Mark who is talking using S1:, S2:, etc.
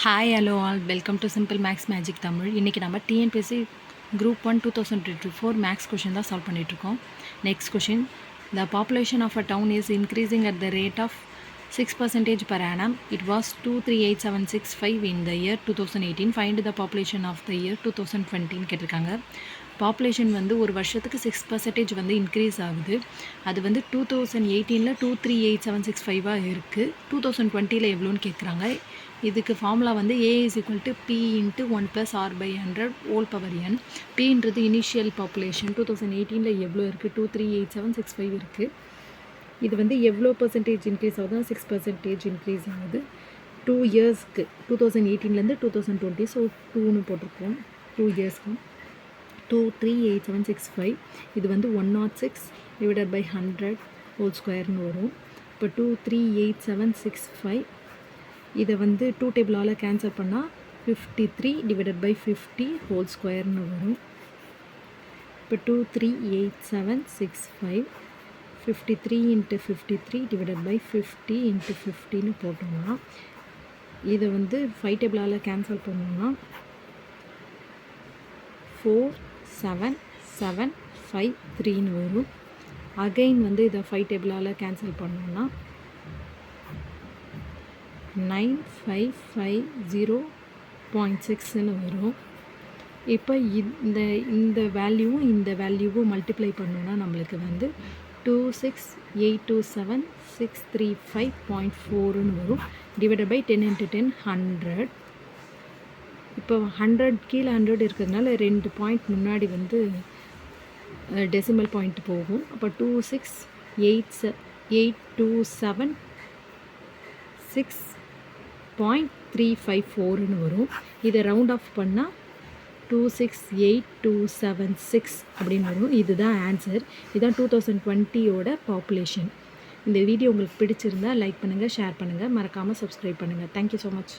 S1: Hi hello all welcome to simple maths magic Tamil. இன்றைக்கி நம்ம TNPSC group 1 2024 maths question தான் solve பண்ணிகிட்ருக்கோம். Next question, the population of a town is increasing at the rate of 6% per annum. It was 238765 in the year 2018. Find the population of the year 2020 கேட்டிருக்காங்க. Population வந்து ஒரு வருஷத்துக்கு 6% வந்து increase ஆகுது. அது வந்து 2018 238765 இருக்குது. 2020 எவ்வளோன்னு கேட்குறாங்க. இதுக்கு ஃபார்முலா வந்து A is equal to P into 1 plus R by 100 whole power n. Pன்றது இனிஷியல் பாப்புலேஷன் 2018 எவ்வளோ இருக்குது, 238765 இருக்குது. இது வந்து எவ்வளோ பர்சன்டேஜ் இன்க்ரீஸ் ஆகுதுன்னா 6% இன்க்ரீஸ் ஆகுது 2 இயர்ஸ்க்கு, 2018 2020. ஸோ 2ன்னு போட்டிருக்கோம். 2 இயர்ஸ்க்கு 238765. இது வந்து 106 டிவைடட் பை 100 ஹோல் ஸ்கொயர்னு வரும். இப்போ 238765 இதை வந்து 2 டேபிளால் கேன்சல் பண்ணால் 53 டிவைடட் பை 50 ஹோல் ஸ்கொயர்னு வரும். இப்போ 238765 53 into 53 divided by 50 into 50ன்னு போட்டோம்னா இதை வந்து 5 டேபிளால் கேன்சல் பண்ணோம்னா 47753ன்னு வரும். அகைன் வந்து இதை 5 டேபிளால் கேன்சல் பண்ணோம்னா 9550.6ன்னு வரும். இப்போ இந்த வேல்யூவும் இந்த வேல்யூவும் மல்டிப்ளை பண்ணோன்னா நம்மளுக்கு வந்து 26827,635.4ன்னு வரும். Divided by 10 into 10 100. இப்போ 100 கீழே 100 இருக்கிறதுனால 2 பாயிண்ட் முன்னாடி வந்து டெசிமல் பாயிண்ட் போகும். அப்போ 26827,6.354ன்னு வரும். இதை ரவுண்ட் ஆஃப் பண்ணால் 268,276 அப்படின்னு வரும். இதுதான் ஆன்சர். இதுதான் 2020யோட பாப்புலேஷன். இந்த வீடியோ உங்களுக்கு பிடிச்சிருந்தால் லைக் பண்ணுங்கள், ஷேர் பண்ணுங்கள், மறக்காமல் சப்ஸ்கிரைப் பண்ணுங்கள். Thank you so much.